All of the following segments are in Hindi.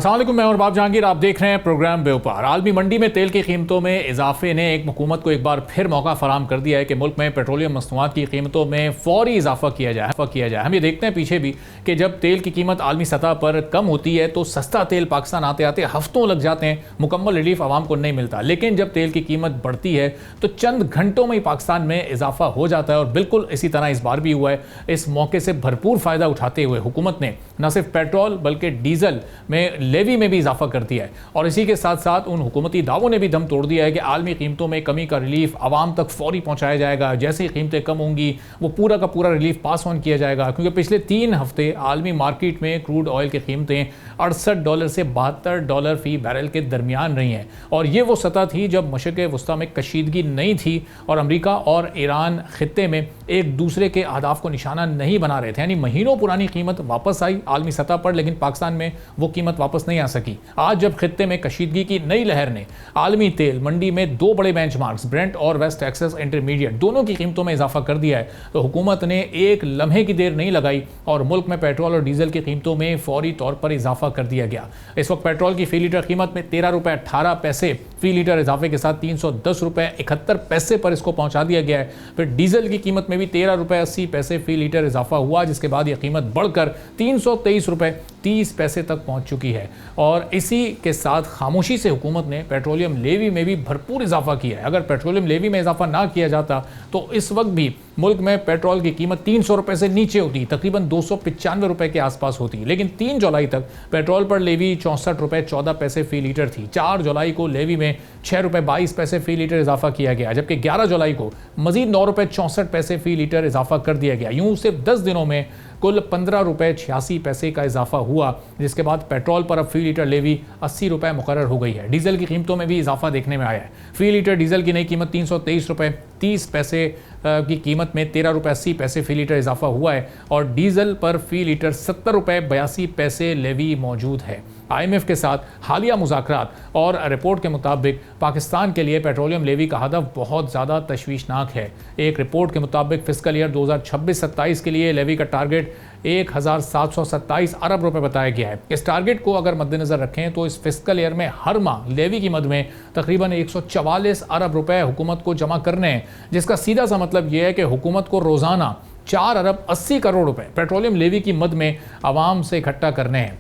अस्सलाम वालेकुम, मैं और बाब जहांगीर, आप देख रहे हैं प्रोग्राम बेवपार। आलमी मंडी में तेल की कीमतों में इजाफे ने एक हुकूमत को एक बार फिर मौका फराम कर दिया है कि मुल्क में पेट्रोलियम मसनूआत की कीमतों में फौरी इजाफा किया जाए। हम ये देखते हैं पीछे भी कि जब तेल की कीमत आलमी सतह पर कम होती है तो सस्ता तेल पाकिस्तान आते आते हफ्तों लग जाते हैं, मुकम्मल रिलीफ आवाम को नहीं मिलता। लेकिन जब तेल की कीमत बढ़ती है तो चंद घंटों में ही पाकिस्तान में इजाफा हो जाता है और बिल्कुल इसी तरह इस बार भी हुआ है। इस मौके से भरपूर फ़ायदा उठाते हुए हुकूमत ने न सिर्फ पेट्रोल बल्कि डीजल में लेवी में भी इजाफा कर दिया है और इसी के साथ साथ उन हुकूमती दावों ने भी दम तोड़ दिया है कि आलमी कीमतों में कमी का रिलीफ आवाम तक फौरी पहुंचाया जाएगा। जैसे ही कीमतें कम होंगी वो पूरा का पूरा रिलीफ पास ऑन किया जाएगा, क्योंकि पिछले 3 हफ्ते आलमी मार्केट में क्रूड ऑयल की कीमतें $68 से $72 फी बैरल के दरमियान रही हैं और ये वो सतह थी जब मशरिक़ वस्ता में कशीदगी नहीं थी और अमरीका और ईरान खित्ते में एक दूसरे के अहदाफ को निशाना नहीं बना रहे थे। यानी महीनों पुरानी कीमत वापस आई आलमी सतह पर, लेकिन पाकिस्तान में वो कीमत वापस नहीं आ सकी। आज जब खित्ते में कशीदगी की नई लहर ने आलमी तेल मंडी में 2 बड़े बेंचमार्क्स ब्रेंट और वेस्ट टेक्सास इंटरमीडिएट दोनों की कीमतों में इजाफा कर दिया है, तो हुकूमत ने एक लम्हे की देर नहीं लगाई और मुल्क में पेट्रोल और डीजल की कीमतों में फौरी तौर पर इजाफा कर दिया गया। इस वक्त पेट्रोल की फी लीटर कीमत में ₹13.18 फी लीटर इजाफे के साथ ₹310.71 पर इसको पहुंचा दिया गया है। फिर डीजल की कीमत में भी ₹13.80 फी लीटर इजाफा हुआ, जिसके बाद यह कीमत बढ़कर ₹323.30 तक पहुंच चुकी है। और इसी के साथ खामोशी से हुकूमत ने पेट्रोलियम लेवी में भी भरपूर इजाफा किया है। अगर पेट्रोलियम लेवी में इजाफा ना किया जाता तो इस वक्त भी मुल्क में पेट्रोल की कीमत ₹300 से नीचे होती, तकरीबन ₹295 के आसपास होती। लेकिन 3 जुलाई तक पेट्रोल पर लेवी ₹64.14 फी लीटर थी। 4 जुलाई को लेवी में ₹6.22 फी लीटर इजाफा किया गया, जबकि 11 जुलाई को मजीद ₹9.64 फी लीटर इजाफा कर दिया गया। यूं सिर्फ 10 दिनों में कुल ₹15.86 का इजाफा हुआ, जिसके बाद पेट्रोल पर अब फी लीटर लेवी ₹80 मुकर्रर हो गई है। डीजल की कीमतों में भी इजाफा देखने में आया है। फी लीटर डीजल की नई कीमत ₹323.30 की कीमत में ₹13.80 फी लीटर इजाफा हुआ है और डीजल पर फी लीटर ₹70.82 लेवी मौजूद है। IMF के साथ हालिया मुज़ाकरात और रिपोर्ट के मुताबिक पाकिस्तान के लिए पेट्रोलियम लेवी का हदफ बहुत ज़्यादा तशवीशनाक है। एक रिपोर्ट के मुताबिक फिस्कल ईयर 2026-27 के लिए लेवी का टारगेट 1727 अरब रुपए बताया गया है। इस टारगेट को अगर मद्देनजर रखें तो इस फिस्कल ईयर में हर माह लेवी की मद में तकरीबन 144 अरब रुपए हुकूमत को जमा करने हैं, जिसका सीधा सा मतलब यह है कि हुकूमत को रोज़ाना 4 अरब 80 करोड़ रुपए पेट्रोलियम लेवी की मद में आवाम से इकट्ठा करने हैं।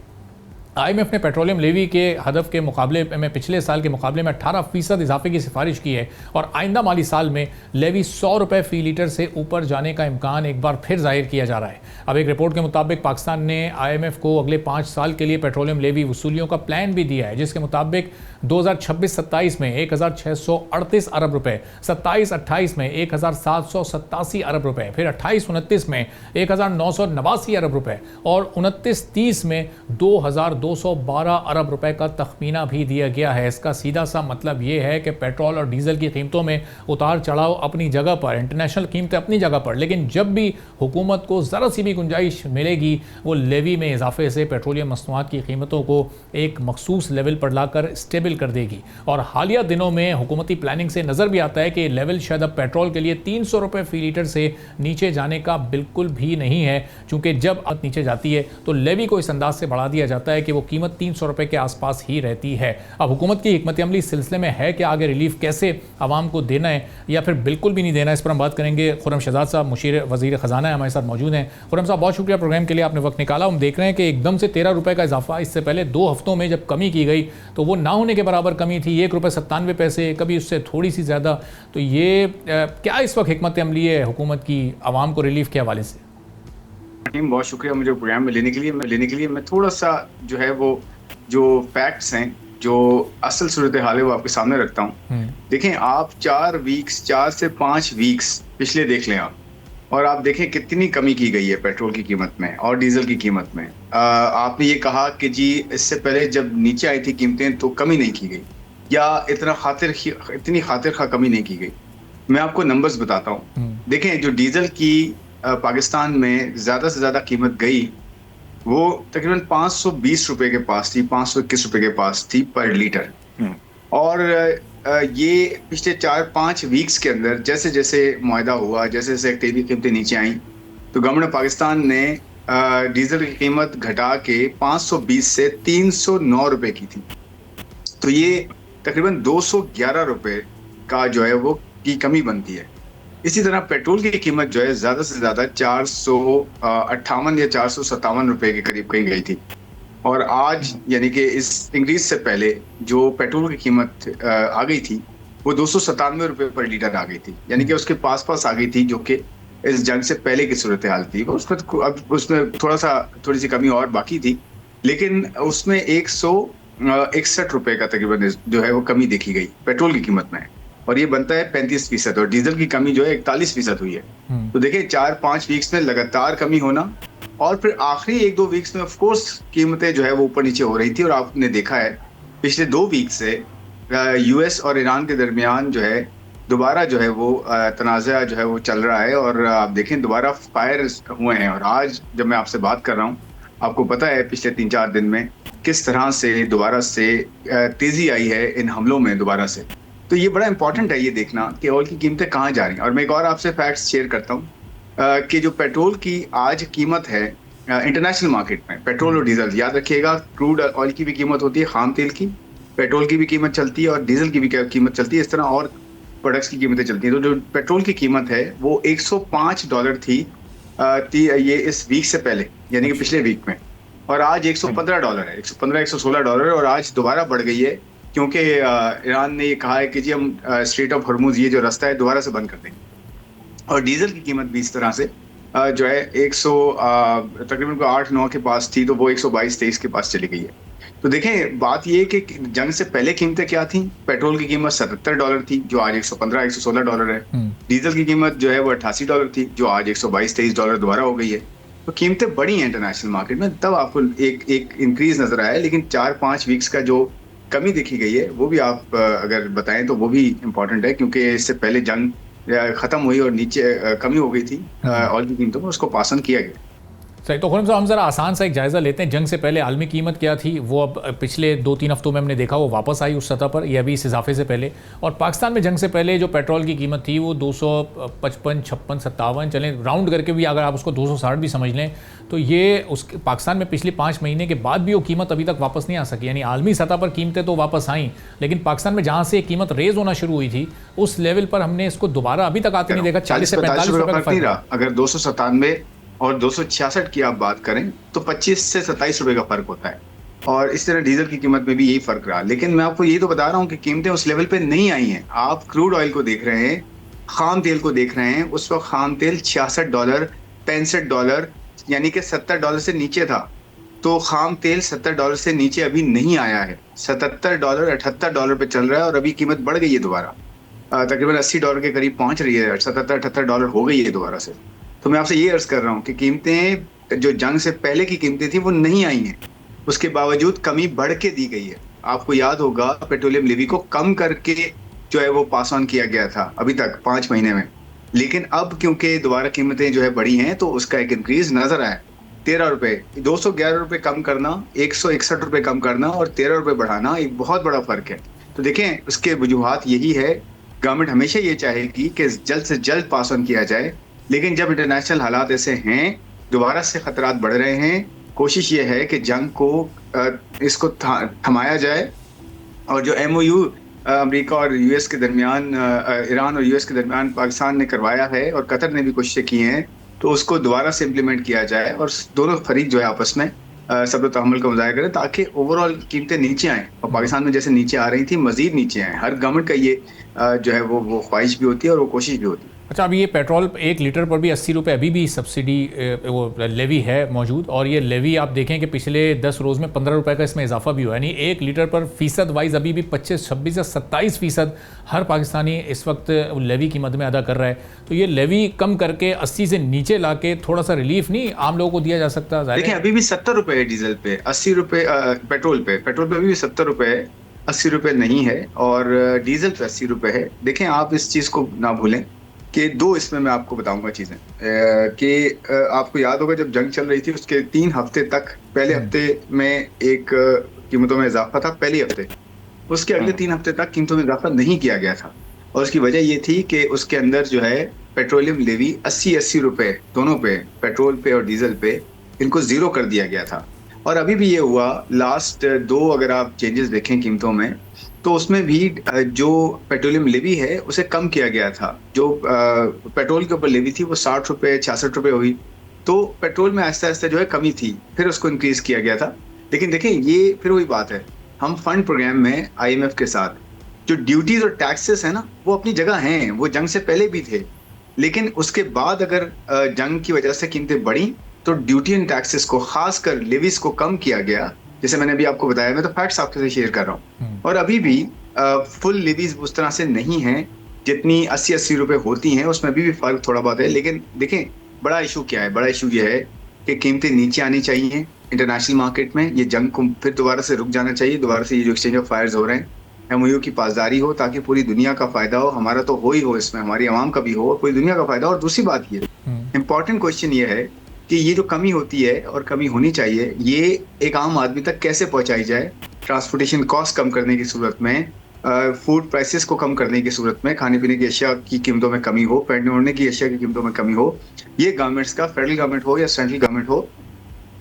IMF ने पेट्रोलियम लेवी के हदफ के मुकाबले में पिछले साल के मुकाबले में 18% इजाफे की सिफारिश की है और आइंदा माली साल में लेवी ₹100 फी लीटर से ऊपर जाने का इम्कान एक बार फिर जाहिर किया जा रहा है। अब एक रिपोर्ट के मुताबिक पाकिस्तान ने IMF को अगले 5 साल के लिए पेट्रोलियम लेवी वसूलियों का प्लान भी दिया है, जिसके मुताबिक 2026-27 में 1638 अरब रुपए, 27-28 में 1787 अरब रुपए, फिर 28-29 में 1989 अरब रुपए और 29-30 में 2212 अरब रुपए का तखमीना भी दिया गया है। इसका सीधा सा मतलब ये है कि पेट्रोल और डीजल की कीमतों में उतार चढ़ाव अपनी जगह पर, इंटरनेशनल कीमतें अपनी जगह पर, लेकिन जब भी हुकूमत को ज़रा सी भी गुंजाइश मिलेगी वो लेवी में इजाफे से पेट्रोलियम मसनूआत की कीमतों को एक मखसूस लेवल पर लाकर स्टेबल कर देगी। और हालिया दिनों में हुकूमती प्लानिंग से नज़र भी आता है कि लेवल शायद अब पेट्रोल के लिए ₹300 फी लीटर से नीचे जाने का बिल्कुल भी नहीं है, चूँकि जब नीचे जाती है तो लेवी को इस अंदाज से बढ़ा दिया जाता है कि वो कीमत ₹300 के आसपास ही रहती है। अब हुकूमत की हिकमत अमली इस सिलसिले में है कि आगे रिलीफ कैसे आवाम को देना है या फिर बिल्कुल भी नहीं देना है, इस पर हम बात करेंगे। खुर्रम शहजाद साहब मुशीर वज़ीर ख़जाना है, हमारे साथ मौजूद हैं। खुर्रम साहब, बहुत शुक्रिया प्रोग्राम के लिए, आपने वक्त निकाला। हम देख रहे हैं कि एकदम से ₹13 का इजाफा, इससे पहले 2 हफ्तों में जब कमी की गई तो वो ना होने के बराबर कमी थी, ₹1.97, कभी उससे थोड़ी सी ज़्यादा। तो ये क्या इस वक्त हिकमत अमली है हुकूमत की आवाम को रिलीफ के हवाले से? बहुत शुक्रिया मुझे प्रोग्राम में लेने के लिए। मैं थोड़ा सा जो है वो जो फैक्ट्स हैं, जो असल सूरत हाल है वो आपके सामने रखता हूँ। देखें, आप 4 से 5 वीक्स पिछले देख लें आप, और आप देखें कितनी कमी की गई है पेट्रोल की कीमत में और डीजल की कीमत में। आपने ये कहा कि जी इससे पहले जब नीचे आई थी कीमतें तो कमी नहीं की गई या इतनी खातिर खा कमी नहीं की गई। मैं आपको नंबर्स बताता हूँ। देखें, जो डीजल की पाकिस्तान में ज़्यादा से ज़्यादा कीमत गई वो तकरीबन ₹520 के पास थी, ₹521 के पास थी पर लीटर। और ये पिछले 4-5 वीक्स के अंदर जैसे जैसे मुआहदा हुआ, जैसे जैसे तेल की कीमतें नीचे आई, तो गवर्नमेंट पाकिस्तान ने डीजल की कीमत घटा के 520 से 309 रुपए की थी। तो ये तकरीबन 211 रुपए का जो है वो की कमी बनती है। इसी तरह पेट्रोल की कीमत जो है ज्यादा से ज्यादा 458 या 457 रुपए के करीब कहीं गई थी, और आज यानी कि इस इंक्रीज से पहले जो पेट्रोल की कीमत आ गई थी वो 297 रुपए पर लीटर आ गई थी, यानी कि उसके पास आ गई थी, जो कि इस जंग से पहले की सूरत हाल थी। उसमें थोड़ी सी कमी और बाकी थी, लेकिन उसमें 161 रुपए का तकरीबन जो है वो कमी देखी गई पेट्रोल की कीमत में, और ये बनता है 35%, और डीजल की कमी जो है 41% हुई है। तो देखिए 4-5 वीक्स में लगातार कमी होना, और फिर आखिरी 1-2 वीक्स में ऑफ कोर्स कीमतें जो है वो ऊपर नीचे हो रही थी, और आपने देखा है पिछले 2 वीक से यूएस और ईरान के दरमियान जो है दोबारा जो है वो तनाज़ा जो है वो चल रहा है, और आप देखें दोबारा फायर हुए हैं। और आज जब मैं आपसे बात कर रहा हूँ, आपको पता है पिछले 3-4 दिन में किस तरह से दोबारा से तेजी आई है इन हमलों में दोबारा से। तो ये बड़ा इंपॉर्टेंट है ये देखना कि ऑयल की कीमतें कहाँ जा रही हैं। और मैं एक और आपसे फैक्ट्स शेयर करता हूँ कि जो पेट्रोल की आज कीमत है इंटरनेशनल मार्केट में, पेट्रोल और डीजल, याद रखिएगा क्रूड ऑयल की भी कीमत होती है, खाम तेल की, पेट्रोल की भी कीमत चलती है और डीजल की भी कीमत चलती है, इस तरह और प्रोडक्ट्स की कीमतें चलती हैं। तो जो पेट्रोल की कीमत है वो $105 थी ये इस वीक से पहले, यानी कि पिछले वीक में, और आज $115 है, $115-116 है, और आज दोबारा बढ़ गई है क्योंकि ईरान ने ये कहा है कि जी हम स्ट्रेट ऑफ हॉर्मुज ये जो रास्ता है दोबारा से बंद कर देंगे। और डीजल की कीमत भी इस तरह से जो है तकरीबन 8-9 के पास थी, तो वो 122-23 के पास चली गई है। तो देखें बात ये कि जंग से पहले कीमतें क्या थी। पेट्रोल की कीमत $77 थी, जो आज $115-116 है। डीजल की कीमत जो है वो $88 थी, जो आज $122-23 दोबारा हो गई है। तो कीमतें बढ़ी हैं इंटरनेशनल मार्केट में, तब आपको एक इंक्रीज नजर आया। लेकिन 4-5 वीक्स का जो कमी देखी गई है वो भी आप अगर बताएं तो वो भी इम्पोर्टेंट है, क्योंकि इससे पहले जंग खत्म हुई और नीचे कमी हो गई थी ऑयल की कीमतों में, उसको पास ऑन किया गया। सही। तो खुर्रम साहब हम ज़रा आसान सा एक जायज़ा लेते हैं, जंग से पहले आलमी कीमत क्या थी, वो अब पिछले 2-3 हफ्तों में हमने देखा वो वापस आई उस सतह पर, ये अभी इस इजाफे से पहले। और पाकिस्तान में जंग से पहले जो पेट्रोल की कीमत थी वो 255, 56, 57, चलें राउंड करके भी अगर आप उसको 260 भी समझ लें, तो ये उस पाकिस्तान में पिछले 5 महीने के बाद भी वो कीमत अभी तक वापस नहीं आ सकी। यानी आलमी सतह पर कीमतें तो वापस आईं, लेकिन पाकिस्तान में जहाँ से कीमत रेज होना शुरू हुई थी उस लेवल पर हमने इसको दोबारा अभी तक आते नहीं देखा। 40 से 45 रुपये का फर्क रहा। अगर 297 और 266 की आप बात करें तो 25 से 27 रुपए का फर्क होता है, और इस तरह डीजल की कीमत में भी यही फर्क रहा। लेकिन मैं आपको यही तो बता रहा हूँ कि कीमतें उस लेवल पे नहीं आई हैं। आप क्रूड ऑयल को देख रहे हैं, खाम तेल को देख रहे हैं, उस वक्त खाम तेल $66, $65 यानी कि $70 से नीचे था। तो खाम तेल $70 से नीचे अभी नहीं आया है, $77, $78 पे चल रहा है, और अभी कीमत बढ़ गई है दोबारा, तकरीबन $80 के करीब पहुंच रही है, $77-78 हो गई है दोबारा से। तो मैं आपसे ये अर्ज कर रहा हूँ कि कीमतें जो जंग से पहले की कीमतें थी वो नहीं आई हैं, उसके बावजूद कमी बढ़ के दी गई है। आपको याद होगा पेट्रोलियम लेवी को कम करके जो है वो पास ऑन किया गया था अभी तक 5 महीने में, लेकिन अब क्योंकि दोबारा कीमतें जो है बढ़ी हैं तो उसका एक इंक्रीज नजर आया। 13 रुपए, 211 रुपए कम करना, 161 रुपए कम करना और 13 रुपए बढ़ाना एक बहुत बड़ा फर्क है। तो देखें उसके वजूहात यही है, गवर्नमेंट हमेशा ये चाहेगी कि जल्द से जल्द पास ऑन किया जाए, लेकिन जब इंटरनेशनल हालात ऐसे हैं, दोबारा से खतरात बढ़ रहे हैं, कोशिश ये है कि जंग को इसको थमाया जाए। और जो MOU अमेरिका और यूएस के दरमियान, ईरान और यूएस के दरमियान पाकिस्तान ने करवाया है और कतर ने भी कोशिशें की हैं, तो उसको दोबारा से इम्प्लीमेंट किया जाए और दोनों फरीक जो है आपस में सब्र तहम्मुल का मुजाहिरा करें, ताकि ओवरऑल कीमतें नीचे आएँ, और पाकिस्तान में जैसे नीचे आ रही थी मजीद नीचे आएँ। हर गवर्नमेंट का ये जो है वो ख्वाहिश भी होती है और वो कोशिश भी होती है। अच्छा, अभी ये पेट्रोल 1 लीटर पर भी 80 रुपये अभी भी सब्सिडी वो लेवी है मौजूद, और ये लेवी आप देखें कि पिछले 10 रोज़ में 15 रुपये का इसमें इजाफा भी हुआ है। यानी 1 लीटर पर फीसद वाइज अभी भी 25, 26 या 27% हर पाकिस्तानी इस वक्त लेवी की मद में अदा कर रहा है। तो ये लेवी कम करके 80 से नीचे ला के थोड़ा सा रिलीफ नहीं आम लोगों को दिया जा सकता? देखिए अभी भी 70 रुपये है डीजल पे, 80 रुपये पेट्रोल पे अभी भी 70 रुपये है, 80 रुपये नहीं है, और डीजल पे 80 रुपये है। देखें आप इस चीज़ को ना भूलें कि 2 इसमें मैं आपको बताऊंगा चीज़ें कि आपको याद होगा जब जंग चल रही थी उसके 3 हफ्ते तक, पहले हफ्ते में एक कीमतों में इजाफा था पहले हफ्ते, उसके अगले 3 हफ्ते तक कीमतों में इजाफा नहीं किया गया था, और उसकी वजह ये थी कि उसके अंदर जो है पेट्रोलियम लेवी 80 रुपये दोनों पे, पेट्रोल पे और डीजल पे इनको जीरो कर दिया गया था। और अभी भी ये हुआ, लास्ट दो अगर आप चेंजेस देखें कीमतों में, तो उसमें भी जो पेट्रोलियम लेवी है उसे कम किया गया था। जो पेट्रोल के ऊपर लेवी थी वो 60 रुपए 66 रुपए हुई, तो पेट्रोल में आहिस्ता आहिस्ता जो है कमी थी, फिर उसको इंक्रीज किया गया था। लेकिन देखें ये फिर वही बात है, हम फंड प्रोग्राम में IMF के साथ जो ड्यूटीज और टैक्सेस है ना वो अपनी जगह हैं, वो जंग से पहले भी थे। लेकिन उसके बाद अगर जंग की वजह से कीमतें बढ़ी तो ड्यूटी एंड टैक्सेस को, खासकर लेवीज को कम किया गया। जैसे मैंने अभी आपको बताया, मैं तो फैक्ट्स आपके साथ शेयर कर रहा हूँ। और अभी भी फुल लेवीज उस तरह से नहीं है जितनी 80-80 रुपए होती हैं, उसमें अभी भी फर्क थोड़ा बहुत है। लेकिन देखें बड़ा इशू क्या है, बड़ा इशू ये है कि कीमतें नीचे आनी चाहिए इंटरनेशनल मार्केट में, ये जंग को फिर दोबारा से रुक जाना चाहिए, दोबारा से ये जो एक्सचेंज ऑफ फायर्स हो रहे हैं MOU की पासदारी हो, ताकि पूरी दुनिया का फायदा हो, हमारा तो हो ही हो, इसमें हमारी आवाम का भी हो और पूरी दुनिया का फायदा हो। और दूसरी बात ये इंपॉर्टेंट क्वेश्चन ये है कि ये जो कमी होती है और कमी होनी चाहिए, ये एक आम आदमी तक कैसे पहुंचाई जाए। ट्रांसपोर्टेशन कॉस्ट कम करने की सूरत में, फूड प्राइसेस को कम करने की सूरत में, खाने पीने की अशिया की कीमतों में कमी हो, पहनने ओढ़ने की अशिया की कीमतों में कमी हो, ये गवर्नमेंट्स का, फेडरल गवर्नमेंट हो या सेंट्रल गवर्नमेंट हो,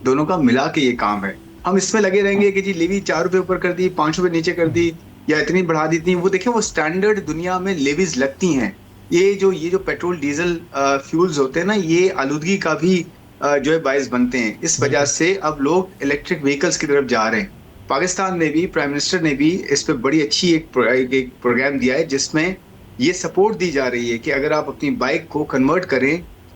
दोनों का मिला के ये काम है। हम इसमें लगे रहेंगे कि जी लेवी 4 रुपए ऊपर कर दी, 5 रुपए नीचे कर दी या इतनी बढ़ा दी थी, वो देखिए वो स्टैंडर्ड दुनिया में लेवीज लगती हैं। ये जो पेट्रोल डीजल फ्यूल्स होते हैं ना, ये आलूदगी का भी जो है बायस बनते हैं। इस वजह से अब लोग इलेक्ट्रिक व्हीकल्स की तरफ जा रहे हैं। पाकिस्तान ने भी, प्राइम मिनिस्टर ने भी इस पे बड़ी अच्छी एक प्रोग्राम दिया है जिसमें ये सपोर्ट दी जा रही है कि अगर आप अपनी बाइक को कन्वर्ट करें,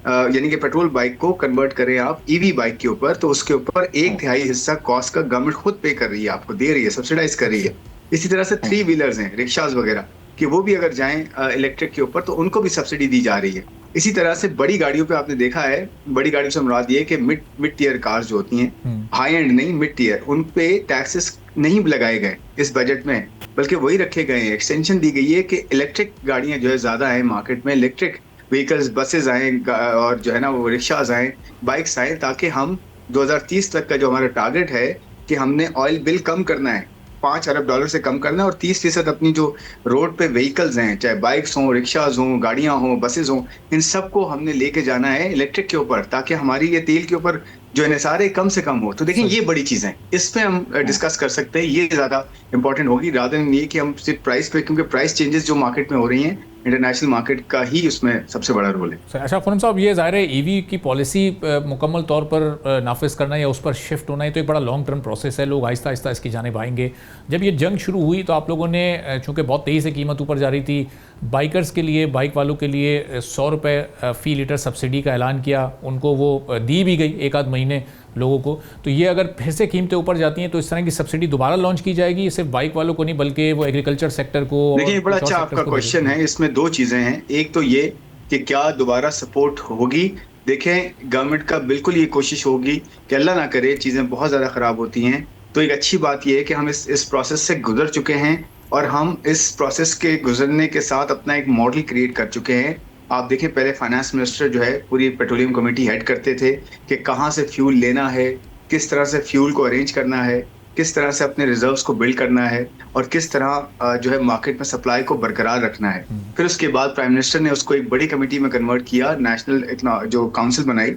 यानी कि पेट्रोल बाइक को कन्वर्ट करें आप EV बाइक के ऊपर, तो उसके ऊपर 1/3 हिस्सा कॉस्ट का गवर्नमेंट खुद पे कर रही है, आपको दे रही है, सब्सिडाइज कर रही है। इसी तरह से 3 व्हीलर्स हैं, रिक्शाज वगैरह, कि वो भी अगर जाएं इलेक्ट्रिक के ऊपर तो उनको भी सब्सिडी दी जा रही है। इसी तरह से बड़ी गाड़ियों पे आपने देखा है, बड़ी गाड़ियों से मुराद ये कि मिड टियर कार्स जो होती हैं, हाई एंड नहीं मिड टियर, उन पे टैक्सेस नहीं लगाए गए इस बजट में, बल्कि वही रखे गए हैं। एक्सटेंशन दी गई है कि इलेक्ट्रिक गाड़ियां जो है ज्यादा आए मार्केट में, इलेक्ट्रिक व्हीकल्स, बसेज आए और जो है ना वो रिक्शाज आए, बाइक्स आए, ताकि हम 2030 तक का जो हमारा टारगेट है कि हमने ऑयल बिल कम करना है, $5 अरब से कम करना है, और 30% अपनी जो रोड पे व्हीकल्स हैं, चाहे बाइक्स हों, रिक्शाज हों, गाड़ियां हों, बसेज हों, इन सबको हमने लेके जाना है इलेक्ट्रिक के ऊपर, ताकि हमारी ये तेल के ऊपर जो इन्हिसार है कम से कम हो। तो देखिए ये बड़ी चीजें हैं, इस पे हम डिस्कस कर सकते हैं, ये ज्यादा इंपॉर्टेंट होगी रादर देन ये कि हम सिर्फ प्राइस पे, क्योंकि प्राइस चेंजेस जो मार्केट में हो रही हैं, इंटरनेशनल मार्केट का ही उसमें सबसे बड़ा रोल है। अच्छा फरम साहब, ये ज़ाहिर है EV की पॉलिसी मुकम्मल तौर पर नाफिज करना या उस पर शिफ्ट होना, ये तो एक बड़ा लॉन्ग टर्म प्रोसेस है, लोग आहिस्ता आहिस्ता इसकी जानिब आएंगे। जब ये जंग शुरू हुई तो आप लोगों ने, चूँकि बहुत तेज़ी से कीमत ऊपर जा रही थी, बाइकर्स के लिए, बाइक वालों के लिए 100 रुपये फ़ी लीटर सब्सिडी का ऐलान किया, उनको वो दी भी गई एक आध महीने लोगों को। तो ये अगर फिर से कीमतें ऊपर जाती हैं तो इस तरह की सब्सिडी दोबारा लॉन्च की जाएगी, सिर्फ बाइक वालों को नहीं बल्कि वो एग्रीकल्चर सेक्टर को। देखिए बड़ा अच्छा आपका क्वेश्चन है, इसमें दो चीजें हैं। एक तो ये कि क्या दोबारा सपोर्ट होगी। देखें गवर्नमेंट का बिल्कुल ये कोशिश होगी कि अल्लाह ना करे चीजें बहुत ज्यादा खराब होती हैं, तो एक अच्छी बात ये है कि हम इस प्रोसेस से गुजर चुके हैं और हम इस प्रोसेस के गुजरने के साथ अपना एक मॉडल क्रिएट कर चुके हैं। आप देखें पहले फाइनेंस मिनिस्टर जो है पूरी पेट्रोलियम कमेटी हेड करते थे कि कहाँ से फ्यूल लेना है, किस तरह से फ्यूल को अरेंज करना है, किस तरह से अपने रिजर्व्स को बिल्ड करना है और किस तरह जो है मार्केट में सप्लाई को बरकरार रखना है। फिर उसके बाद प्राइम मिनिस्टर ने उसको एक बड़ी कमेटी में कन्वर्ट किया, नेशनल जो काउंसिल बनाई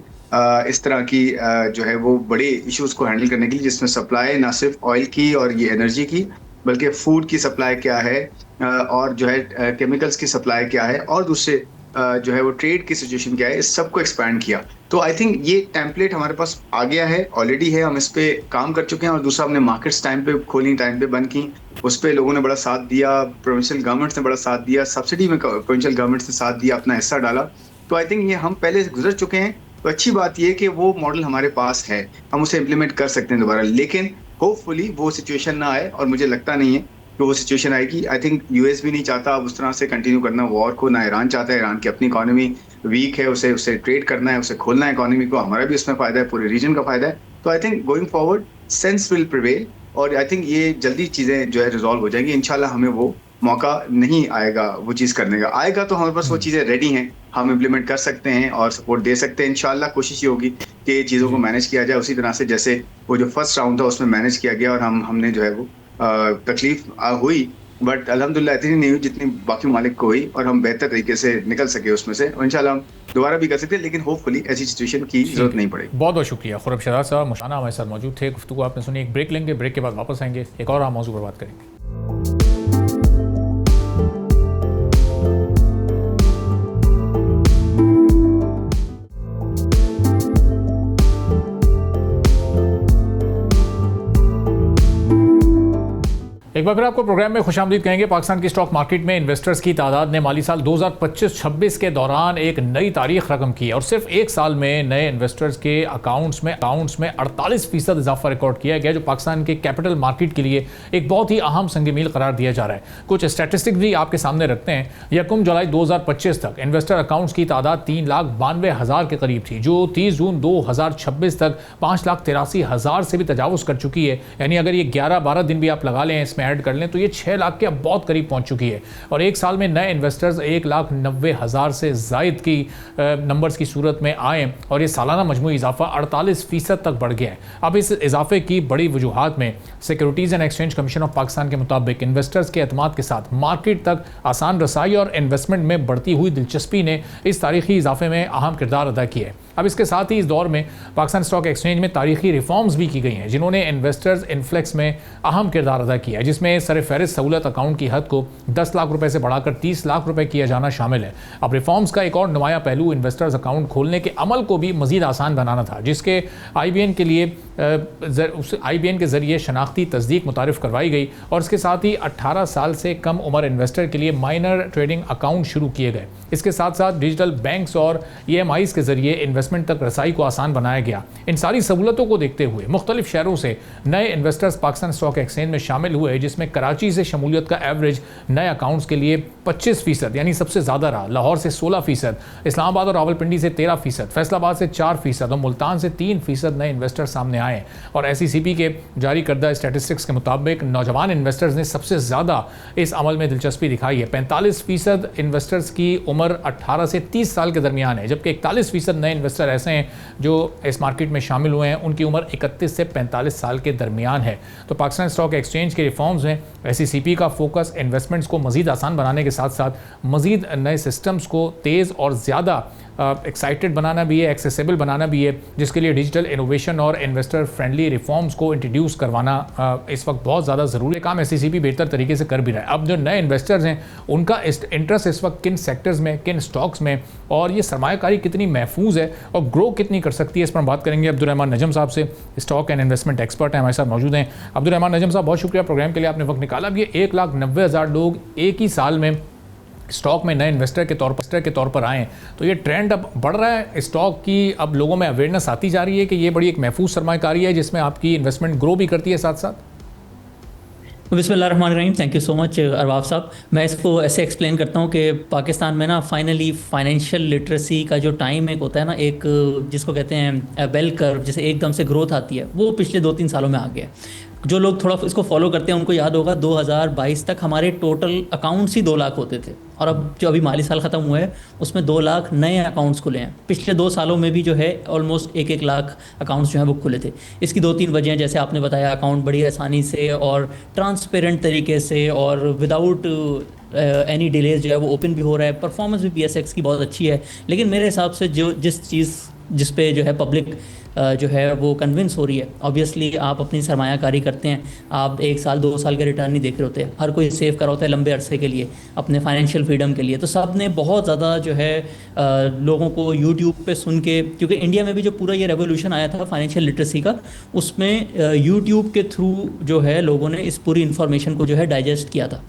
इस तरह की जो है वो बड़े इश्यूज को हैंडल करने के लिए, जिसमें सप्लाई ना सिर्फ ऑयल की और ये एनर्जी की बल्कि फूड की सप्लाई क्या है और जो है केमिकल्स की सप्लाई क्या है और दूसरे जो है वो ट्रेड की सिचुएशन क्या है, इस सब को एक्सपैंड किया। तो आई थिंक ये टेम्पलेट हमारे पास आ गया है, ऑलरेडी है, हम इस पे काम कर चुके हैं। और दूसरा हमने मार्केट्स टाइम पे खोली, टाइम पे बंद की, उस पे लोगों ने बड़ा साथ दिया, प्रोविंशियल गवर्नमेंट्स ने बड़ा साथ दिया, सब्सिडी में प्रोविंशियल गवर्नमेंट्स ने साथ दिया, अपना हिस्सा डाला। तो आई थिंक ये हम पहले से गुजर चुके हैं। तो अच्छी बात ये कि वो मॉडल हमारे पास है, हम उसे इम्प्लीमेंट कर सकते हैं दोबारा, लेकिन होपफुली वो सिचुएशन ना आए और मुझे लगता नहीं है कि वो सिचुएशन आएगी। आई थिंक यूएस भी नहीं चाहता अब उस तरह से कंटिन्यू करना वॉर को, ना ईरान चाहता है, ईरान की अपनी इकोनॉमी वीक है, उसे ट्रेड करना है, उसे खोलना है इकोनॉमी को, हमारा भी उसमें फायदा है, पूरे रीजन का फायदा है। तो I think going forward sense will prevail और आई थिंक ये जल्दी चीजें जो है रिजॉल्व हो जाएंगी इंशाल्लाह। हमें वो मौका नहीं आएगा वो चीज करने का, आएगा तो हमारे पास वो चीजें रेडी हैं, हम इम्प्लीमेंट कर सकते हैं और सपोर्ट दे सकते हैं। इंशाल्लाह कोशिश ये होगी कि चीजों को मैनेज किया जाए उसी तरह से जैसे वो जो फर्स्ट राउंड था उसमें मैनेज किया गया और हमने जो है वो तकलीफ हुई बट अल्हम्दुलिल्लाह इतनी नहीं हुई जितनी बाकी मालिक को हुई और हम बेहतर तरीके से निकल सके उसमें से। इंशाल्लाह हम दोबारा भी कर सकते हैं, लेकिन होपफुली ऐसी सिचुएशन की जरूरत नहीं पड़ेगी। बहुत बहुत शुक्रिया खुर्रम शहजाद साहब, मुशाना हमारे साथ मौजूद थे। गुफ्तगू आपने सुनी, एक ब्रेक लेंगे, ब्रेक के बाद वापस आएंगे, एक और मौजू पर बात करेंगे। एक बार फिर आपको प्रोग्राम में खुशामदीद कहेंगे। पाकिस्तान की स्टॉक मार्केट में इन्वेस्टर्स की तादाद ने माली साल 2025-26 के दौरान एक नई तारीख रकम की और सिर्फ एक साल में नए इन्वेस्टर्स के अकाउंट्स में 48% इजाफा रिकॉर्ड किया गया, जो पाकिस्तान के कैपिटल मार्केट के लिए एक बहुत ही अहम संग मील करार दिया जा रहा है। कुछ स्टैटिस्टिक्स भी आपके सामने रखते हैं। यकम जुलाई 2025 तक इन्वेस्टर अकाउंट्स की तादाद 3,92,000 के करीब थी, जो 30 जून 2026 तक 5,83,000 से भी तजावुज कर चुकी है। यानी अगर ये 11-12 दिन भी आप लगा लें, इसमें ऐड कर लें, तो ये 6 लाख के अब बहुत करीब पहुंच चुकी है। और एक साल में नए इन्वेस्टर्स 1,90,000 से जायद की नंबर्स की सूरत में आए और ये सालाना मजमूई इजाफा 48% तक बढ़ गया है। अब इस इजाफे की बड़ी वजूहात में securities and exchange commission of Pakistan के मुताबिक इन्वेस्टर्स के एतमाद के साथ मार्केट तक आसान रसाई और इन्वेस्टमेंट में बढ़ती हुई दिलचस्पी ने इस तारीखी इजाफे में अहम किरदार अदा किया है। अब इसके साथ ही इस दौर में पाकिस्तान स्टॉक एक्सचेंज में तारीखी रिफॉर्म्स भी की गई हैं, जिन्होंने इन्वेस्टर्स इन्फ्लेक्स में अहम किरदार अदा किया है, जिसमें सरफहरिस्त सहूलत अकाउंट की हद को 10 लाख रुपए से बढ़ाकर 30 लाख रुपए किया जाना शामिल है। अब रिफॉर्म्स का एक और नुमाया पहलू इन्वेस्टर्स अकाउंट खोलने के अमल को भी मजीद आसान बनाना था, जिसके IBN के लिए IBN के जरिए शनाख्ती तस्दीक मुतारिफ करवाई गई और इसके साथ ही 18 साल से कम उम्र इन्वेस्टर के लिए माइनर ट्रेडिंग अकाउंट शुरू किए गए। इसके साथ साथ डिजिटल बैंक्स और EMIs के जरिए इन्वेस्टमेंट तक रसाई को आसान बनाया गया। इन सारी सहूलतों को देखते हुए मुख्तलिफ शहरों से नए इन्वेस्टर्स पाकिस्तान स्टॉक एक्सचेंज में शामिल हुए, जिसमें कराची से शमूलियत का एवरेज नए अकाउंट्स के लिए 25% यानी सबसे ज़्यादा रहा। लाहौर से 16%, इस्लामाबाद और रावलपिंडी से 13%, फैसलाबाद से 4% और मुल्तान से 3% नए इन्वेस्टर सामने आए। और SECP के जारी करदा स्टैटिस्टिक्स के मुताबिक नौजवान इन्वेस्टर्स ने सबसे ज़्यादा इस अमल में दिलचस्पी दिखाई है। 45% इन्वेस्टर्स की उम्र 18 से 30 साल के दरमियान है, जबकि 41% नए इन्वेस्टर ऐसे हैं जो इस मार्केट में शामिल हुए हैं, उनकी उम्र 31 से 45 साल के दरमियान है। तो पाकिस्तान स्टॉक एक्सचेंज के रिफॉर्म्स में SECP का फोकस इन्वेस्टमेंट्स को मज़ीद आसान बनाने के साथ साथ मज़ीद नए सिस्टम्स को तेज़ और ज़्यादा एक्साइटेड बनाना भी है, एक्सेसिबल बनाना भी है, जिसके लिए डिजिटल इनोवेशन और इन्वेस्टर फ्रेंडली रिफॉर्म्स को इंट्रोड्यूस करवाना इस वक्त बहुत ज़्यादा ज़रूरी काम SECP बेहतर तरीके से कर भी रहा है। अब जो नए इन्वेस्टर्स हैं उनका इंटरेस्ट इस वक्त किन सेक्टर्स में, किन स्टॉक्स में, और ये सरमायाकारी कितनी महफूज है और ग्रो कितनी कर सकती है, इस पर हम बात करेंगे अब्दुर्रहमान नजम साहब से। स्टॉक एंड इन्वेस्टमेंट एक्सपर्ट हैं, हमारे साथ मौजूद हैं। अब्दुर्रहमान नजम साहब, बहुत शुक्रिया प्रोग्राम के लिए आपने वक्त निकाला। अब ये 1,90,000 लोग एक ही साल में स्टॉक में नए इन्वेस्टर के तौर पर आए, तो ये ट्रेंड अब बढ़ रहा है स्टॉक की। अब लोगों में अवेयरनेस आती जा रही है कि ये बड़ी एक महफूज सरमायाकारी है जिसमें आपकी इन्वेस्टमेंट ग्रो भी करती है साथ साथ। बिस्मिल्लाहिर्रहमानिर्रहीम, thank you so much Arbab साहब। मैं इसको ऐसे एक्सप्लेन करता हूँ कि पाकिस्तान में ना फाइनली फाइनेंशियल लिटरेसी का जो टाइम एक होता है ना, एक जिसको कहते हैं बेल कर्व, जैसे एकदम से ग्रोथ आती है, वो पिछले 2-3 सालों में आ गया। जो लोग थोड़ा इसको फॉलो करते हैं उनको याद होगा 2022 तक हमारे टोटल अकाउंट्स ही 2 लाख होते थे, और अब जो अभी माली साल ख़त्म हुआ है उसमें 2 लाख नए अकाउंट्स खुले हैं। पिछले 2 सालों में भी जो है ऑलमोस्ट 1-1 लाख अकाउंट्स जो है वो खुले थे। इसकी 2-3 वजह हैं, जैसे आपने बताया, अकाउंट बड़ी आसानी से और ट्रांसपेरेंट तरीके से और विदाउट एनी डिलेज जो है वो ओपन भी हो रहा है। परफॉर्मेंस भी PSX की बहुत अच्छी है। लेकिन मेरे हिसाब से जिस पे जो है पब्लिक जो है वो कन्विंस हो रही है, ऑब्वियसली आप अपनी सरमायाकारी करते हैं, आप 1 साल 2 साल के रिटर्न नहीं देख रहे होते। हर कोई सेव कर होता है लंबे अरसे के लिए, अपने फाइनेंशियल फ्रीडम के लिए। तो सब ने बहुत ज़्यादा जो है लोगों को यूट्यूब पे सुन के, क्योंकि इंडिया में भी जो पूरा ये रेवोल्यूशन आया था फाइनेंशियल लिटरेसी का, उसमें यूट्यूब के थ्रू जो है लोगों ने इस पूरी इन्फॉर्मेशन को जो है डाइजेस्ट किया था।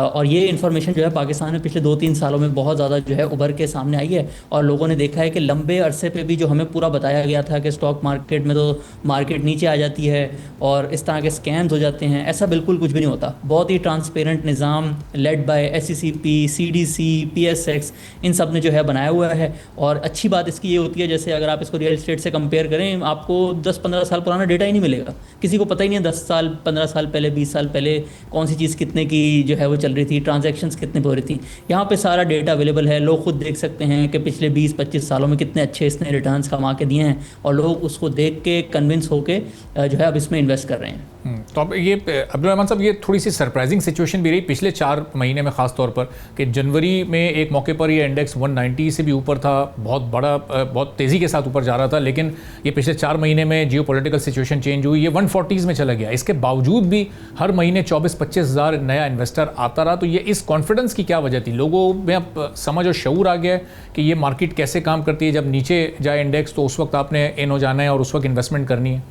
और ये इन्फॉर्मेशन जो है पाकिस्तान में पिछले 2-3 सालों में बहुत ज़्यादा जो है उभर के सामने आई है, और लोगों ने देखा है कि लंबे अरसे पे भी जो हमें पूरा बताया गया था कि स्टॉक मार्केट में तो मार्केट नीचे आ जाती है और इस तरह के स्कैम्स हो जाते हैं, ऐसा बिल्कुल कुछ भी नहीं होता। बहुत ही ट्रांसपेरेंट निज़ाम led by SECP, CDC, PSX, इन सब ने जो है बनाया हुआ है। और अच्छी बात इसकी ये होती है, जैसे अगर आप इसको रियल एस्टेट से कंपेयर करें, आपको 10-15 साल पुराना डेटा ही नहीं मिलेगा। किसी को पता ही नहीं है 10 साल, 15 साल पहले, 20 साल पहले कौन सी चीज़ कितने की जो है वो चल रही थी, ट्रांजैक्शंस कितने पे हो रही थी। यहाँ पे सारा डेटा अवेलेबल है, लोग खुद देख सकते हैं कि पिछले 20-25 सालों में कितने अच्छे इसने रिटर्न्स कमा के दिए हैं, और लोग उसको देख के कन्विंस होके जो है अब इसमें इन्वेस्ट कर रहे हैं। तो अब ये अब्दुल रहमान साहब, ये थोड़ी सी सरप्राइजिंग सिचुएशन भी रही पिछले 4 महीने में, ख़ास तौर पर कि जनवरी में एक मौके पर ये इंडेक्स 190 से भी ऊपर था, बहुत तेज़ी के साथ ऊपर जा रहा था, लेकिन ये पिछले 4 महीने में जियोपॉलिटिकल सिचुएशन चेंज हुई, ये 140s में चला गया। इसके बावजूद भी हर महीने 24-25 हज़ार नया इन्वेस्टर आता रहा। तो ये इस कॉन्फिडेंस की क्या वजह थी? लोगों में अब समझ और शऊर आ गया है कि ये मार्केट कैसे काम करती है, जब नीचे जाए इंडेक्स तो उस वक्त आपने इन हो जाना है और उस वक्त इन्वेस्टमेंट करनी है।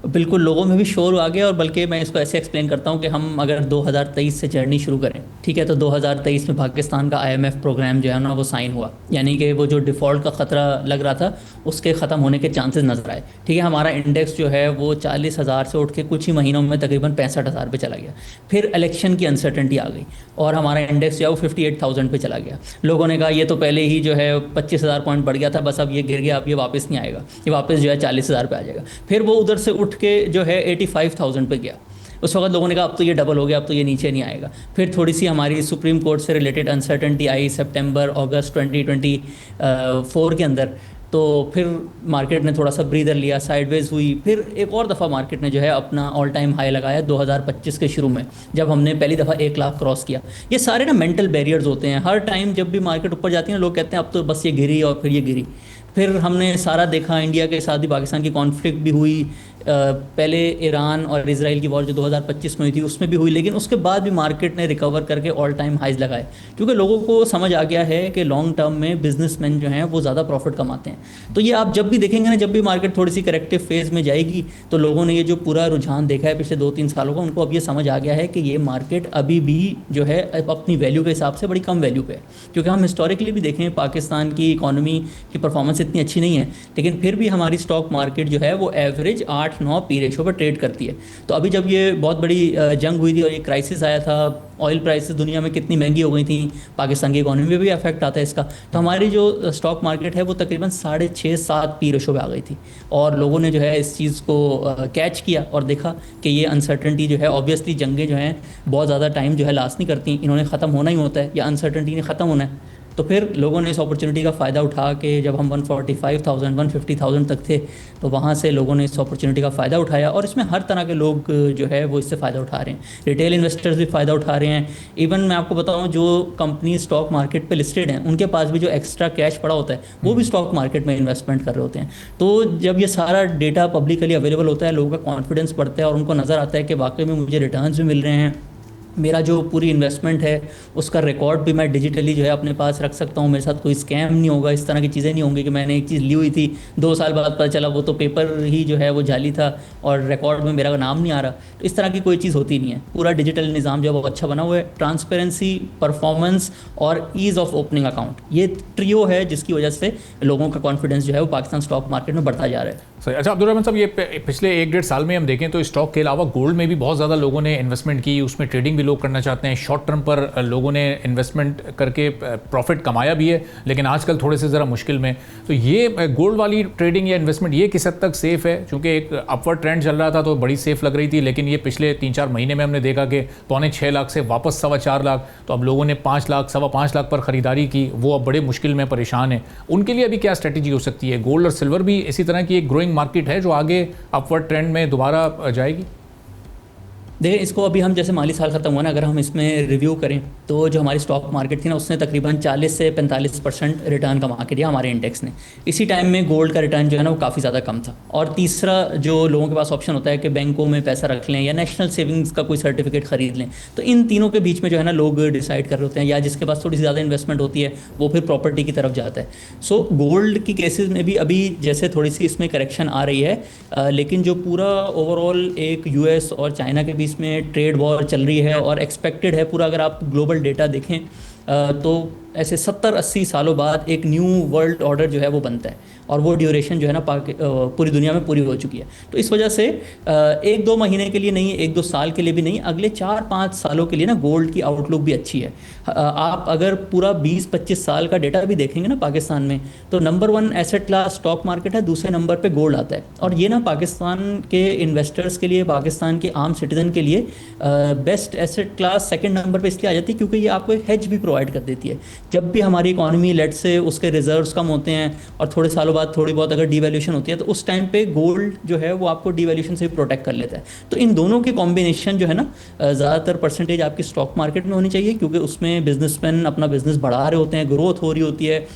बिल्कुल, लोगों में भी शोर आ गया। और बल्कि मैं इसको ऐसे एक्सप्लेन करता हूँ कि हम अगर 2023 से जर्नी शुरू करें, ठीक है, तो 2023 में पाकिस्तान का IMF प्रोग्राम जो है ना वो साइन हुआ, यानी कि वो जो डिफ़ॉल्ट का ख़तरा लग रहा था उसके ख़त्म होने के चांसेस नज़र आए। ठीक है, हमारा इंडेक्स जो है वो 40,000 से उठ के कुछ ही महीनों में तकरीबन 65,000 पे चला गया। फिर इलेक्शन की अनसर्टेनिटी आ गई और हमारा इंडेक्स जो है वो 58,000 पे चला गया। लोगों ने कहा ये तो पहले ही जो है 25,000 पॉइंट बढ़ गया था, बस अब ये गिर गया, अब ये वापस नहीं आएगा, ये वापस जो है 40,000 पे आ जाएगा। फिर वो उधर से उठ के जो है 85,000 पे गया। उस वक्त लोगों ने कहा अब तो ये डबल हो गया, अब तो ये नीचे नहीं आएगा। फिर थोड़ी सी हमारी सुप्रीम कोर्ट से रिलेटेड अनसर्टेनिटी आई सितंबर अगस्त 2024 के अंदर, तो फिर मार्केट ने थोड़ा सा ब्रीदर लिया, साइडवेज हुई। फिर एक और दफ़ा मार्केट ने जो है अपना ऑल टाइम हाई लगाया 2025 के शुरू में, जब हमने पहली दफ़ा 1 लाख क्रॉस किया। ये सारे ना मेंटल बैरियर्स होते हैं। हर टाइम जब भी मार्केट ऊपर जाती है ना, लोग कहते हैं अब तो बस ये गिरी और फिर ये गिरी। फिर हमने सारा देखा, इंडिया के साथ भी पाकिस्तान की कॉन्फ्लिक्ट भी हुई, पहले ईरान और इजराइल की वॉर जो 2025 में हुई थी उसमें भी हुई, लेकिन उसके बाद भी मार्केट ने रिकवर करके ऑल टाइम हाइज लगाए, क्योंकि लोगों को समझ आ गया है कि लॉन्ग टर्म में बिजनेसमैन जो हैं वो ज़्यादा प्रॉफिट कमाते हैं। तो ये आप जब भी देखेंगे ना, जब भी मार्केट थोड़ी सी करेक्टिव फेज़ में जाएगी, तो लोगों ने ये जो पूरा रुझान देखा है पिछले 2-3 सालों का, उनको अब ये समझ आ गया है कि ये मार्केट अभी भी जो है अपनी वैल्यू के हिसाब से बड़ी कम वैल्यू पे है। क्योंकि हम हिस्टोरिकली भी देखें, पाकिस्तान की इकॉनमी की परफॉर्मेंस इतनी अच्छी नहीं है, लेकिन फिर भी हमारी स्टॉक मार्केट जो है वो एवरेज 8-9 पी रेशो पर ट्रेड करती है। तो अभी जब ये बहुत बड़ी जंग हुई थी और ये क्राइसिस आया था, ऑयल प्राइसेस दुनिया में कितनी महंगी हो गई थी, पाकिस्तान की इकॉनमी में भी अफेक्ट आता है इसका, तो हमारी जो स्टॉक मार्केट है वो तकरीबन 6.5-7 पी रेशो पे आ गई थी। और लोगों ने जो है इस चीज़ को कैच किया और देखा कि ये अनसर्टेनिटी जो है, ऑब्वियसली जंगें जो हैं बहुत ज़्यादा टाइम जो है लास्ट नहीं करती, इन्होंने ख़त्म होना ही होता है, या अनसर्टेनिटी ने ख़त्म होना है। तो फिर लोगों ने इस अपॉर्चुनिटी का फ़ायदा उठा के, जब हम 145,000 150,000 तक थे, तो वहाँ से लोगों ने इस अपॉर्चुनिटी का फ़ायदा उठाया। और इसमें हर तरह के लोग जो है वो इससे फ़ायदा उठा रहे हैं। रिटेल इन्वेस्टर्स भी फ़ायदा उठा रहे हैं। इवन मैं आपको बताऊँ, जो कंपनी स्टॉक मार्केट पे लिस्टेड हैं, उनके पास भी जो एक्स्ट्रा कैश पड़ा होता है वो भी स्टॉक मार्केट में इन्वेस्टमेंट कर रहे होते हैं। तो जब ये सारा डेटा पब्लिकली अवेलेबल होता है, लोगों का कॉन्फिडेंस बढ़ता है और उनको नज़र आता है कि वाकई में मुझे रिटर्न्स भी मिल रहे हैं, मेरा जो पूरी इन्वेस्टमेंट है उसका रिकॉर्ड भी मैं डिजिटली जो है अपने पास रख सकता हूँ, मेरे साथ कोई स्कैम नहीं होगा, इस तरह की चीज़ें नहीं होंगी कि मैंने एक चीज़ ली हुई थी 2 साल बाद पता चला वो तो पेपर ही जो है वो जाली था और रिकॉर्ड में मेरा नाम नहीं आ रहा। तो इस तरह की कोई चीज़ होती नहीं है। पूरा डिजिटल निज़ाम जो है वो अच्छा बना हुआ है। ट्रांसपेरेंसी, परफॉर्मेंस और ईज़ ऑफ ओपनिंग अकाउंट, ये ट्रियो है जिसकी वजह से लोगों का कॉन्फिडेंस जो है वो पाकिस्तान स्टॉक मार्केट में बढ़ता जा रहा है। सही। अच्छा अब्दुल रहमान साहब, ये पिछले 1-1.5 साल में हम देखें तो स्टॉक के अलावा गोल्ड में भी बहुत ज़्यादा लोगों ने इन्वेस्टमेंट की, उसमें ट्रेडिंग भी लोग करना चाहते हैं। शॉर्ट टर्म पर लोगों ने इन्वेस्टमेंट करके प्रॉफिट कमाया भी है, लेकिन आजकल थोड़े से ज़रा मुश्किल में। तो ये गोल्ड वाली ट्रेडिंग या इन्वेस्टमेंट ये किस हद तक सेफ़ है? क्योंकि एक अपवर्ड ट्रेंड चल रहा था तो बड़ी सेफ़ लग रही थी, लेकिन ये पिछले 3-4 महीने में हमने देखा कि 6.25 लाख से वापस 4.25 लाख, तो अब लोगों ने 5 लाख 5.25 लाख पर ख़रीदारी की, वो अब बड़े मुश्किल में परेशान है। उनके लिए अभी क्या स्ट्रेटजी हो सकती है? गोल्ड और सिल्वर भी इसी तरह की एक ग्रोइंग मार्केट है जो आगे अपवर्ड ट्रेंड में दोबारा जाएगी? देखिए, इसको अभी हम जैसे माली साल ख़त्म हुआ ना, अगर हम इसमें रिव्यू करें तो जो हमारी स्टॉक मार्केट थी ना, उसने तकरीबन 40 से 45% रिटर्न कमा के दिया हमारे इंडेक्स ने। इसी टाइम में गोल्ड का रिटर्न जो है ना वो काफ़ी ज़्यादा कम था। और तीसरा, जो लोगों के पास ऑप्शन होता है कि बैंकों में पैसा रख लें या नेशनल सेविंग्स का कोई सर्टिफिकेट ख़रीद लें, तो इन तीनों के बीच में जो है ना लोग डिसाइड कर रहे होते हैं, या जिसके पास थोड़ी सी ज़्यादा इन्वेस्टमेंट होती है वो फिर प्रॉपर्टी की तरफ जाता है। सो गोल्ड की केसेस में भी अभी जैसे थोड़ी सी इसमें करेक्शन आ रही है, लेकिन जो पूरा ओवरऑल एक US और चाइना के बीच में ट्रेड वॉर चल रही है और एक्सपेक्टेड है पूरा, अगर आप ग्लोबल डेटा देखें तो ऐसे 70-80 सालों बाद एक न्यू वर्ल्ड ऑर्डर जो है वो बनता है, और वो ड्यूरेशन जो है ना पूरी दुनिया में पूरी हो चुकी है। तो इस वजह से 1-2 महीने के लिए नहीं, 1-2 साल के लिए भी नहीं, अगले 4-5 सालों के लिए ना गोल्ड की आउटलुक भी अच्छी है। आप अगर पूरा 20-25 साल का डेटा भी देखेंगे ना पाकिस्तान में, तो number 1 asset class stock market है, दूसरे नंबर पे गोल्ड आता है। और ये ना पाकिस्तान के इन्वेस्टर्स के लिए, पाकिस्तान के आम सिटीजन के लिए best asset class second number पर इसलिए आ जाती है क्योंकि ये आपको एक हेज भी प्रोवाइड कर देती है। जब भी हमारी इकोनॉमी लेट से उसके रिजर्व्स कम होते हैं और थोड़े सालों बाद थोड़ी बहुत अगर डीवैल्यूएशन होती है, तो उस टाइम पे गोल्ड जो है वो आपको डीवैल्यूएशन से भी प्रोटेक्ट कर लेता है। तो इन दोनों के कॉम्बिनेशन जो है ना, ज़्यादातर परसेंटेज आपकी स्टॉक मार्केट में होनी चाहिए, क्योंकि उसमें बिजनेसमैन अपना बिजनेस बढ़ा रहे होते हैं, ग्रोथ हो रही होती है,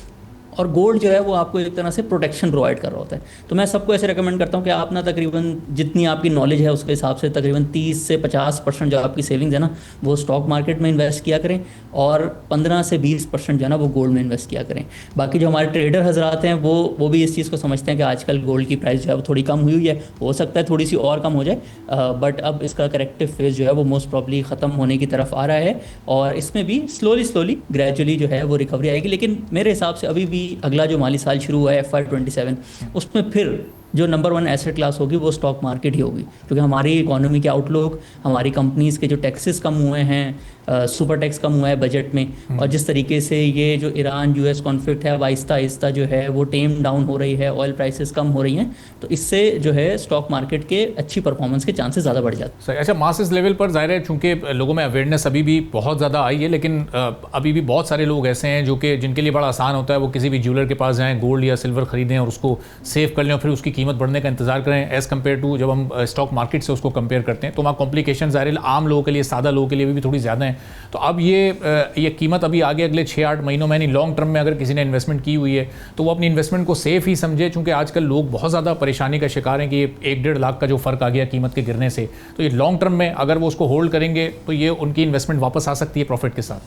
और गोल्ड जो है वो आपको एक तरह से प्रोटेक्शन प्रोवाइड कर रहा होता है। तो मैं सबको ऐसे रेकमेंड करता हूँ कि आप ना तकरीबन जितनी आपकी नॉलेज है उसके हिसाब से तकरीबन 30 से 50% जो आपकी सेविंग्स है ना वो स्टॉक मार्केट में इन्वेस्ट किया करें, और 15 से 20% जो है ना वो गोल्ड में इन्वेस्ट किया करें। बाकी जो हमारे ट्रेडर हजरात हैं वो भी इस चीज़ को समझते हैं कि आजकल गोल्ड की प्राइस जो है वो थोड़ी कम हुई है, हो सकता है थोड़ी सी और कम हो जाए, बट अब इसका करेक्टिव फेज जो है वो मोस्ट प्रॉब्ली ख़त्म होने की तरफ आ रहा है, और इसमें भी स्लोली ग्रेजुअली जो है वो रिकवरी आएगी। लेकिन मेरे हिसाब से अभी भी अगला जो माली साल शुरू हुआ है FY27, उसमें फिर जो नंबर 1 एसेट क्लास होगी वो स्टॉक मार्केट ही होगी, क्योंकि हमारी इकोनॉमी के आउटलुक, हमारी कंपनीज़ के जो टैक्सेस कम हुए हैं, सुपर टैक्स कम हुआ है बजट में, और जिस तरीके से ये जो ईरान US कॉन्फ्लिक्ट है आहिस्ता आहिस्ता जो है वो टेम डाउन हो रही है, ऑयल प्राइसेस कम हो रही हैं, तो इससे जो है स्टॉक मार्केट के अच्छी परफॉर्मेंस के चांसेस ज़्यादा बढ़ जाते हैं। सही। अच्छा, मासेस लेवल पर ज़ाहिर है चूँकि लोगों में अवेयरनेस अभी भी बहुत ज़्यादा आई है, लेकिन अभी भी बहुत सारे लोग ऐसे हैं जो कि जिनके लिए बड़ा आसान होता है वो किसी भी ज्वेलर के पास जाएँ, गोल्ड या सिल्वर खरीदें और उसको सेव कर लें और फिर उसकी कीमत बढ़ने का इंतजार करें, एज़ कम्पेयर टू जब हम स्टॉक मार्केट से उसको कंपेयर करते हैं तो वहाँ कॉम्प्लिकेशन ज़ाहिर आम लोगों के लिए, सादा लोगों के लिए भी थोड़ी ज़्यादा हैं। तो अब ये कीमत अभी आगे अगले 6-8 महीनों में, लॉन्ग टर्म में अगर किसी ने इन्वेस्टमेंट की हुई है तो वो अपनी इन्वेस्टमेंट को सेफ ही समझे, क्योंकि आजकल लोग बहुत ज़्यादा परेशानी का शिकार हैं कि 1-1.5 लाख का जो फ़र्क आ गया कीमत के गिरने से, तो ये लॉन्ग टर्म में अगर वो उसको होल्ड करेंगे तो ये उनकी इन्वेस्टमेंट वापस आ सकती है प्रॉफिट के साथ।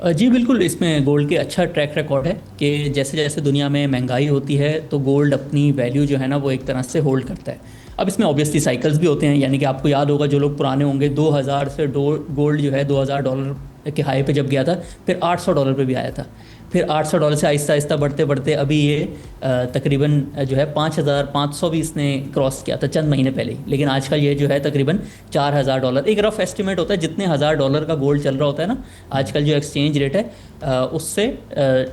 जी बिल्कुल, इसमें गोल्ड के अच्छा ट्रैक रिकॉर्ड है कि जैसे जैसे दुनिया में महंगाई होती है तो गोल्ड अपनी वैल्यू जो है ना वो एक तरह से होल्ड करता है। अब इसमें ऑब्वियसली साइकिल्स भी होते हैं, यानी कि आपको याद होगा जो लोग पुराने होंगे, 2000 से गोल्ड जो है $2000 के हाई पे जब गया था, फिर $800 पे भी आया था, फिर $800 से आहिस्ता आहिस्ता बढ़ते बढ़ते अभी ये तकरीबन जो है 5500 भी इसने क्रॉस किया था चंद महीने पहले ही। लेकिन आजकल ये जो है तकरीबन $4000, एक रफ एस्टिमेट होता है, जितने $1000 का गोल्ड चल रहा होता है ना आजकल जो एक्सचेंज रेट है उससे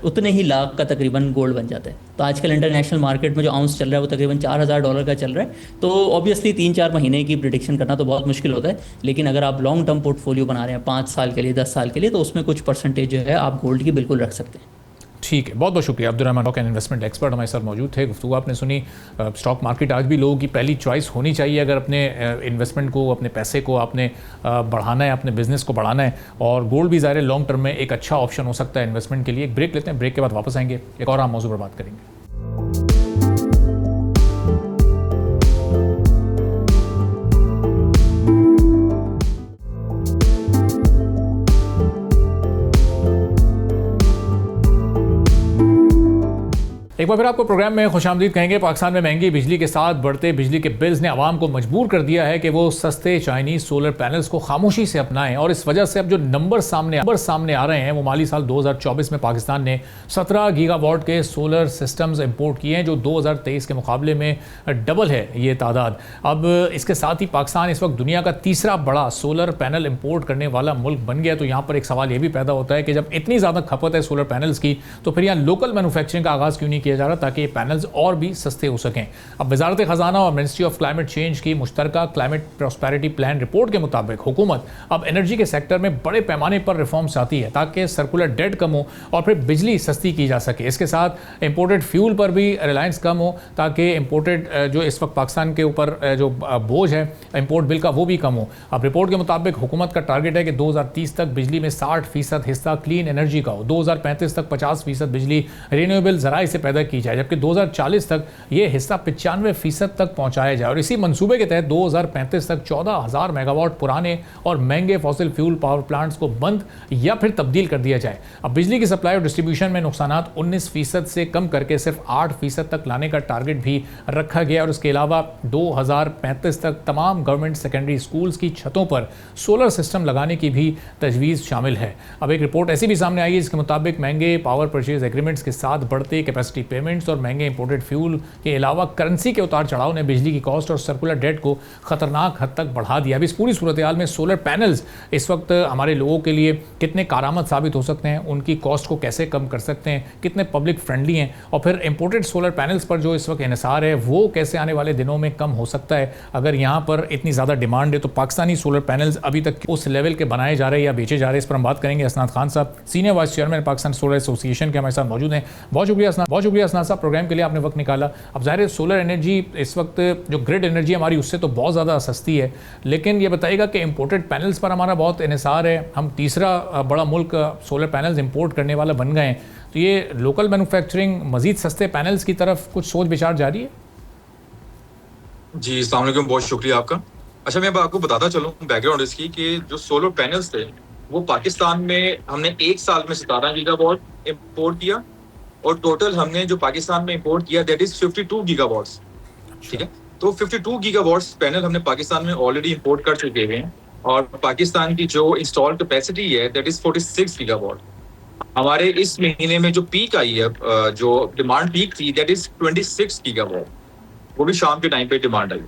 उतने ही लाख का तकरीबन गोल्ड बन जाता है। तो आजकल इंटरनेशनल मार्केट में जो आउंस चल रहा है वो तकरीबन $4000 का चल रहा है। तो ऑब्वियसली 3-4 महीने की प्रिडिक्शन करना तो बहुत मुश्किल होता है, लेकिन अगर आप लॉन्ग टर्म पोर्टफोलियो बना रहे हैं 5 साल के लिए, 10 साल के लिए, तो उसमें कुछ परसेंटेज जो है आप गोल्ड की बिल्कुल रख सकते हैं। ठीक है, बहुत बहुत शुक्रिया। Abdurrahman stock and investment expert हमारे साथ मौजूद थे। गुफ्तगू आपने सुनी। स्टॉक मार्केट आज भी लोगों की पहली चॉइस होनी चाहिए अगर अपने इन्वेस्टमेंट को, अपने पैसे को आपने बढ़ाना है, अपने बिजनेस को बढ़ाना है, और गोल्ड भी ज़ाहिर लॉन्ग टर्म में एक अच्छा ऑप्शन हो सकता है इन्वेस्टमेंट के लिए। एक ब्रेक लेते हैं, ब्रेक के बाद वापस आएंगे, एक और हम मौजूद पर बात करेंगे। एक बार फिर आपको प्रोग्राम में खुशामदीद कहेंगे। पाकिस्तान में महंगी बिजली के साथ बढ़ते बिजली के बिल्स ने आवाम को मजबूर कर दिया है कि वो सस्ते चाइनीज सोलर पैनल्स को खामोशी से अपनाएं, और इस वजह से अब जो नंबर सामने आ रहे हैं वो माली साल 2024 में पाकिस्तान ने 17 गीगावाट के सोलर सिस्टम्स इंपोर्ट किए हैं, जो 2023 के मुकाबले में डबल है ये तादाद। अब इसके साथ ही पाकिस्तान इस वक्त दुनिया का तीसरा बड़ा सोलर पैनल इंपोर्ट करने वाला मुल्क बन गया। तो यहाँ पर एक सवाल ये भी पैदा होता है कि जब इतनी ज़्यादा खपत है सोलर पैनल्स की, तो फिर यहाँ लोकल मैन्युफैक्चरिंग का आगाज़ क्यों नहीं किया जा रहा ताकि ये पैनल्स और भी सस्ते हो सकें। अब वजारत खजाना और मिनिस्ट्री ऑफ क्लाइमेट चेंज की मुश्तरका क्लाइमेट प्रॉस्पेरिटी प्लान रिपोर्ट के मुताबिक हुकूमत अब एनर्जी के सेक्टर में बड़े पैमाने पर रिफॉर्म्स चाहती है ताकि सर्कुलर डेट कम हो और फिर बिजली सस्ती की जा सके। इसके साथ इंपोर्टेड फ्यूल पर भी रिलायंस कम हो ताकि इंपोर्टेड जो इस वक्त पाकिस्तान के ऊपर जो बोझ है इंपोर्ट बिल का वो भी कम हो। अब रिपोर्ट के मुताबिक हुकूमत का टारगेट है कि 2030 तक बिजली में 60% हिस्सा क्लीन एनर्जी का हो, 2035 तक 50% बिजली रिन्यूएबल जराए से पैदा की जाए, जबकि 2040 तक ये हिस्सा 95% तक पहुंचाया जाए। और इसी मंसूबे के तहत 2035 तक 14,000 मेगावाट पुराने और महंगे फॉसिल फ्यूल पावर प्लांट्स को बंद या फिर तब्दील कर दिया जाए। अब बिजली की सप्लाई और डिस्ट्रीब्यूशन में नुकसानात 19% से कम करके सिर्फ 8% तक लाने का टारगेट भी रखा गया। और इसके अलावा 2035 तक तमाम गवर्नमेंट सेकेंडरी स्कूल्स की छतों पर सोलर सिस्टम लगाने की भी तजवीज़ शामिल है। अब एक रिपोर्ट ऐसी भी सामने आई है जिसके मुताबिक महंगे पावर परचेज एग्रीमेंट्स के साथ बढ़ते कैपेसिटी पेमेंट्स और महंगे इंपोर्टेड फ्यूल के अलावा करेंसी के उतार चढ़ाव ने बिजली की कॉस्ट और सर्कुलर डेट को खतरनाक हद तक बढ़ा दिया। अब इस पूरी सूरत हाल में सोलर पैनल्स इस वक्त हमारे लोगों के लिए कितने कारआमद साबित हो सकते हैं, उनकी कॉस्ट को कैसे कम कर सकते हैं, कितने पब्लिक फ्रेंडली हैं, और फिर इंपोर्टेड सोलर पैनल्स पर जो इस वक्त इन्हिसार है वो कैसे आने वाले दिनों में कम हो सकता है। अगर यहाँ पर इतनी ज़्यादा डिमांड है तो पाकिस्तानी सोलर पैनल्स अभी तक उस लेवल के बनाए जा रहे हैं या बेचे जा रहे हैं, इस पर हम बात करेंगे। असनाद खान साहब, senior vice chairman Pakistan solar association के हमारे साथ मौजूद हैं। बहुत शुक्रिया असनाद साहब, प्रोग्राम के लिए आपने वक्त निकाला। अब ज़ाहिर है सोलर एनर्जी इस वक्त जो ग्रिड एनर्जी हमारी उससे तो बहुत ज़्यादा सस्ती है, लेकिन ये बताइएगा कि इंपोर्टेड पैनल्स पर हमारा बहुत इन्हिसार है, हम तीसरा बड़ा मुल्क सोलर पैनल्स इंपोर्ट करने वाला बन गए हैं, तो ये लोकल मैन्युफैक्चरिंग मज़ीद सस्ते पैनल्स की तरफ कुछ सोच विचार जारी है? जी अस्सलाम वालेकुम, बहुत शुक्रिया आपका। अच्छा, मैं आपको बताता चलूँ बैकग्राउंड इसकी कि जो सोलर पैनल्स थे वो पाकिस्तान में हमने एक साल में 17 गीगावाट इंपोर्ट किया, और टोटल हमने जो पाकिस्तान में इंपोर्ट किया दैट इज 52 गीगावाट्स। ठीक है, तो 52 गीगावाट्स पैनल हमने पाकिस्तान में ऑलरेडी इंपोर्ट कर चुके हैं, और पाकिस्तान की जो इंस्टॉल कैपेसिटी है दैट इज 46 गीगावाट। हमारे इस महीने में जो पीक आई है, जो डिमांड पीक थी दैट इज 26 गीगावाट, वो भी शाम के टाइम पे डिमांड आई।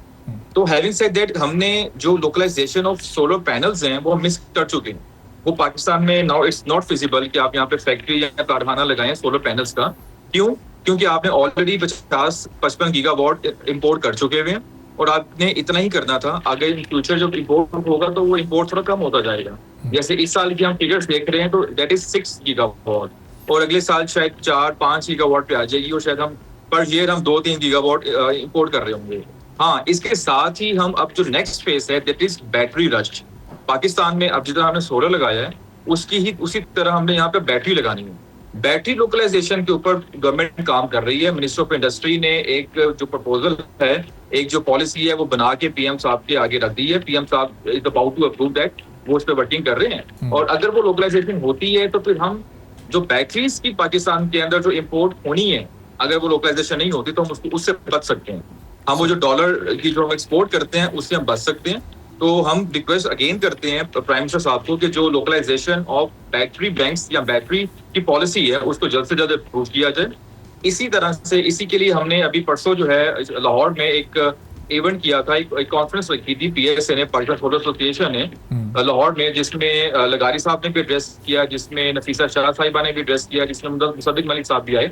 तो हैविंग सेड दैट, हमने जो लोकलाइजेशन ऑफ सोलर पैनल्स हैं वो मिस कर चुके हैं। वो पाकिस्तान में नाउ इट्स नॉट फिजिबल कि आप यहाँ पे फैक्ट्री या कारखाना लगाएं सोलर पैनल्स का। क्यों? क्योंकि आपने ऑलरेडी 50-55 गीगावाट इंपोर्ट कर चुके हुए हैं, और आपने इतना ही करना था। आगे इन फ्यूचर जब इंपोर्ट होगा तो वो इंपोर्ट थोड़ा कम होता जाएगा। जैसे इस साल की हम फिगर्स देख रहे हैं तो दैट इज 6 गीगावाट, और अगले साल शायद 4-5 गीगावाट पे आ जाएगी, और शायद हम पर ईयर हम 2-3 गीगावाट इंपोर्ट कर रहे होंगे। हाँ, इसके साथ ही हम अब जो नेक्स्ट फेज है that is battery rush. Pakistan में अब जितना हमने सोलर लगाया है उसी तरह हमने यहाँ पे बैटरी लगानी है। बैटरी लोकलाइजेशन के ऊपर गवर्नमेंट काम कर रही है। मिनिस्टर ऑफ इंडस्ट्री ने एक जो प्रपोजल है, एक जो पॉलिसी है वो बना के पीएम साहब के आगे रख दी है। पीएम साहब is about to approve that, वो उस पर वर्किंग कर रहे हैं। और अगर वो लोकलाइजेशन होती है तो फिर हम जो बैटरीज की पाकिस्तान के अंदर जो इम्पोर्ट होनी है, अगर वो लोकलाइजेशन नहीं होती तो हम उससे बच सकते हैं। हम वो जो डॉलर की जो हम एक्सपोर्ट करते हैं उससे हम बच सकते हैं। तो हम रिक्वेस्ट अगेन करते हैं प्राइम मिनिस्टर साहब को कि जो लोकलाइजेशन ऑफ बैटरी बैंक्स या बैटरी की पॉलिसी है उसको जल्द से जल्द अप्रूव किया जाए। इसी तरह से इसी के लिए हमने अभी परसों जो है लाहौर में एक इवेंट किया था, एक कॉन्फ्रेंस रखी थी पीएसए ने, पाकिस्तान सोलर एसोसिएशन ने लाहौर में, जिसमें लगारी साहब ने भी एड्रेस किया, जिसमें नफीसा शाह साहिबा ने भी एड्रेस किया, जिसमें मुसद्दिक मलिक साहब भी आए,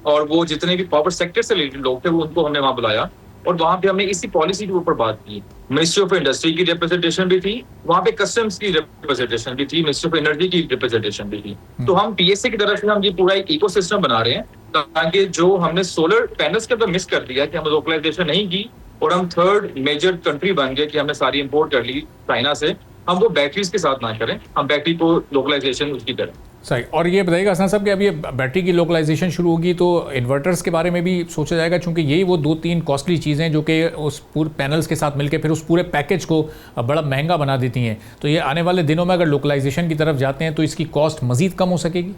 और वो जितने भी पावर सेक्टर से रिलेटेड लोग थे वो उनको हमने वहाँ बुलाया, और वहाँ पे हमने इसी पॉलिसी के ऊपर बात की। मिनिस्ट्री ऑफ इंडस्ट्री की रिप्रेजेंटेशन भी थी वहाँ पे, कस्टम्स की रिप्रेजेंटेशन भी थी, मिनिस्ट्री ऑफ एनर्जी की रिप्रेजेंटेशन भी थी। तो हम पीएसए की तरफ से हम ये पूरा एक इकोसिस्टम बना रहे हैं, ताकि जो हमने सोलर पैनल्स के अंदर मिस कर दिया कि हमने लोकलाइजेशन नहीं की, और हम थर्ड मेजर कंट्री बन गए कि हमने सारी इंपोर्ट कर ली चाइना से, हम वो बैटरीज के साथ ना करें, हम बैटरी को लोकलाइजेशन उसकी करें। सही। और ये बताइएगा हसन साहब कि अब ये बैटरी की लोकलाइजेशन शुरू होगी तो इन्वर्टर्स के बारे में भी सोचा जाएगा, क्योंकि यही वो 2-3 कॉस्टली चीज़ें जो कि उस पूरे पैनल्स के साथ मिलकर फिर उस पूरे पैकेज को बड़ा महंगा बना देती हैं। तो ये आने वाले दिनों में अगर लोकलाइजेशन की तरफ जाते हैं तो इसकी कॉस्ट मजीद कम हो सकेगी?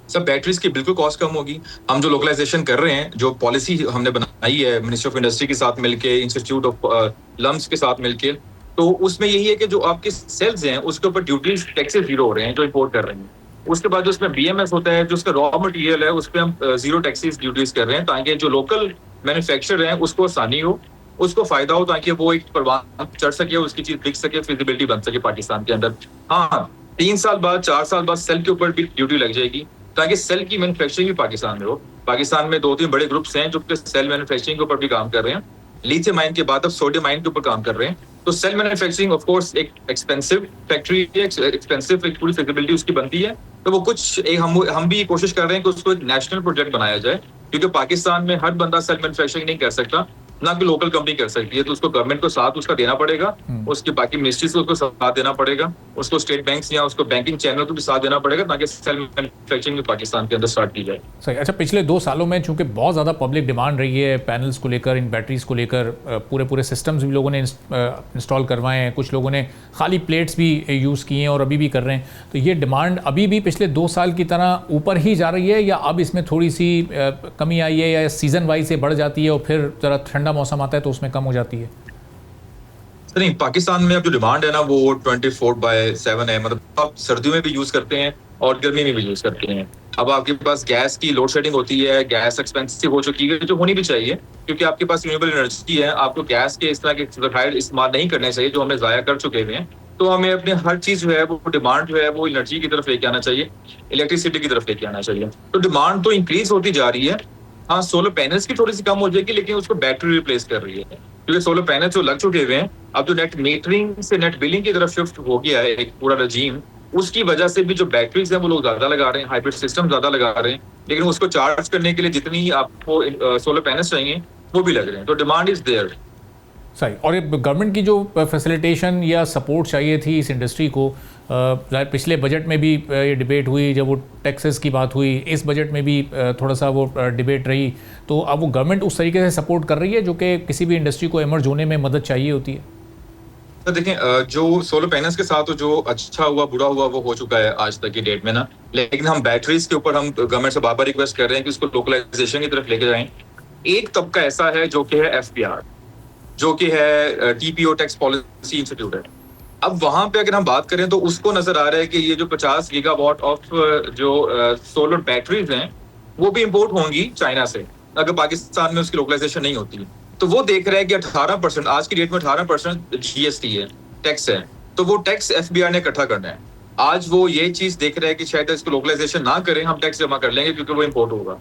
सब बैटरीज की बिल्कुल कॉस्ट कम होगी। हम जो लोकलाइजेशन कर रहे हैं, जो पॉलिसी हमने बनाई है मिनिस्ट्री ऑफ इंडस्ट्री के साथ मिलके, इंस्टीट्यूट ऑफ लम्स के साथ मिलके, तो उसमें यही है कि जो आपके सेल्स हैं उसके ऊपर ड्यूटीज टैक्सेस जीरो हो रहे हैं जो इंपोर्ट कर रहे हैं। उसके बाद जो उसमें बीएमएस होता है, जो उसका रॉ मटेरियल है, उस पर हम जीरो टैक्सेस ड्यूटीज कर रहे हैं, ताकि जो लोकल मैन्युफैक्चरर हैं उसको आसानी हो, उसको फायदा हो, ताकि वो एक परवान चढ़ सके, उसकी चीज बिक सके, फिजिबिलिटी बन सके पाकिस्तान के अंदर। हाँ, 3 साल बाद 4 साल बाद सेल के ऊपर भी ड्यूटी लग जाएगी, ताकि सेल की मैन्युफैक्चरिंग भी पाकिस्तान में हो। पाकिस्तान में 2-3 बड़े ग्रुप्स हैं जो सेल मैन्युफैक्चरिंग के ऊपर भी काम कर रहे हैं। लिथियम आयन के बाद अब सोडियम आयन के ऊपर काम कर रहे हैं। तो सेल मैन्युफैक्चरिंग ऑफ कोर्स एक एक्सपेंसिव फैक्ट्री है, एक्सपेंसिव एक पूरी फिजिबिलिटी उसकी बनती है। तो वो कुछ एक हम भी कोशिश कर रहे हैं कि उसको एक नेशनल प्रोजेक्ट बनाया जाए, क्योंकि पाकिस्तान में हर बंदा सेल मैन्युफैक्चरिंग नहीं कर सकता, ना कि लोकल कंपनी कर सकती है। तो उसको गवर्नमेंट को साथ उसका देना पड़ेगा, उसके बाकी मिनिस्ट्रीज को उसको साथ देना पड़ेगा, उसको स्टेट बैंक्स या उसको बैंकिंग चैनल को भी साथ देना पड़ेगा, ताकि सेल मैन्युफैक्चरिंग पाकिस्तान के अंदर स्टार्ट की जाए। सही। अच्छा, पिछले 2 सालों में चूंकि बहुत ज़्यादा पब्लिक डिमांड रही है पैनल्स को लेकर, इन बैटरीज को लेकर, पूरे सिस्टम्स भी लोगों ने इंस्टॉल करवाए हैं, कुछ लोगों ने खाली प्लेट्स भी यूज़ किए हैं और अभी भी कर रहे हैं। तो ये डिमांड अभी भी पिछले 2 साल की तरह ऊपर ही जा रही है, या अब इसमें थोड़ी सी कमी आई है, या सीज़न वाइज से बढ़ जाती है और फिर ज़रा ठंडा मौसम आता है तो उसमें कम हो जाती है? नहीं, पाकिस्तान में अब जो डिमांड है ना वो 24/7 है। मतलब आप सर्दियों में भी यूज करते हैं और गर्मी में भी यूज करते हैं। अब आपके पास गैस की लोड शेडिंग होती है, गैस एक्सपेंसिव हो चुकी है, जो होनी भी चाहिए, क्योंकि आपके पास रिन्यूएबल एनर्जी है। आपको गैस के इस तरह के जखायर इस्तेमाल नहीं करने चाहिए जो हमने ज़ाया कर चुके हुए हैं। तो हमें अपने हर चीज़ जो है वो डिमांड जो है वो एनर्जी की तरफ लेके आना चाहिए, इलेक्ट्रिसिटी की तरफ लेके आना चाहिए। तो डिमांड तो इंक्रीज होती जा रही है। हाँ, सोलर पैनल्स की थोड़ी सी कम हो जाएगी, लेकिन उसको बैटरी रिप्लेस कर रही है, क्योंकि सोलर पैनल जो लग चुके हुए हैं, अब जो नेट मीटरिंग से नेट बिलिंग की तरफ शिफ्ट हो गया है एक पूरा रजीम, उसकी वजह से भी जो बैटरीज हैं वो लोग ज्यादा लगा रहे हैं, हाइब्रिड सिस्टम ज्यादा लगा रहे हैं, लेकिन उसको चार्ज करने के लिए जितनी आपको सोलर पैनल्स चाहिए वो भी लग रहे हैं। तो डिमांड इज देयर। सही। और ये गवर्नमेंट की जो फैसिलिटेशन या सपोर्ट चाहिए थी इस इंडस्ट्री को, पिछले बजट में भी ये डिबेट हुई, जब वो टैक्सेस की बात हुई, इस बजट में भी थोड़ा सा वो डिबेट रही, तो अब वो गवर्नमेंट उस तरीके से सपोर्ट कर रही है जो कि किसी भी इंडस्ट्री को इमर्ज होने में मदद चाहिए होती है। तो देखें, जो सोलर पैनल्स के साथ जो अच्छा हुआ बुरा हुआ वो हो चुका है आज तक की डेट में ना, लेकिन हम बैटरीज के ऊपर हम गवर्नमेंट से बार बार रिक्वेस्ट कर रहे हैं कि उसको लोकलाइजेशन की तरफ लेके जाएं। एक तबका ऐसा है जो कि है FPR, जो कि है TPO टैक्स पॉलिसी इंस्टीट्यूट है। अब वहां पे अगर हम बात करें तो उसको नजर आ रहा है कि ये जो 50 गीगावाट ऑफ जो सोलर बैटरीज हैं वो भी इंपोर्ट होंगी चाइना से, अगर पाकिस्तान में उसकी लोकलाइजेशन नहीं होती। तो वो देख रहा है कि 18%, आज की डेट में 18% GST है, टैक्स है, तो वो टैक्स FBR ने इकट्ठा करना है। आज वो ये चीज देख रहा है कि शायद इसको लोकलाइजेशन ना करें, हम टैक्स जमा कर लेंगे क्योंकि वो इम्पोर्ट होगा।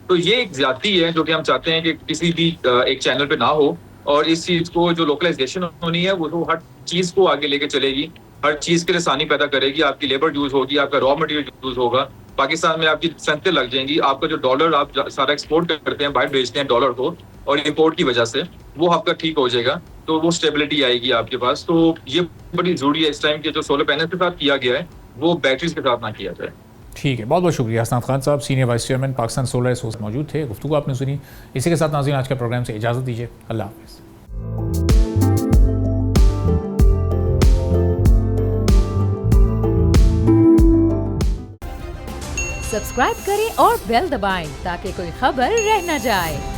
तो ये एक ज्यादती है जो कि हम चाहते हैं कि किसी भी एक चैनल पे ना हो, और इस चीज को जो लोकलाइजेशन होनी है वो तो हर चीज को आगे लेके चलेगी, हर चीज के लिए आसानी पैदा करेगी। आपकी लेबर यूज होगी, आपका रॉ मटेरियल यूज होगा, पाकिस्तान में आपकी सनतें लग जाएंगी, आपका जो डॉलर आप सारा एक्सपोर्ट करते हैं, बाहर बेचते हैं डॉलर को, और इंपोर्ट की वजह से वो आपका ठीक हो जाएगा, तो वो स्टेबिलिटी आएगी आपके पास। तो ये बड़ी जरूरी है इस टाइम के जो सोलर पैनल के साथ किया गया है वो बैटरीज के साथ ना किया जाए। ठीक है, बहुत बहुत शुक्रिया। हसनात खान साहब, senior vice chairman Pakistan solar association मौजूद थे, गुफ्तगू आपने सुनी। इसी के साथ नाज़रीन आज के प्रोग्राम से इजाज़त दीजिए। अल्लाह हाफ़िज़। सब्सक्राइब करें और बेल दबाएं ताकि कोई खबर रह न जाए।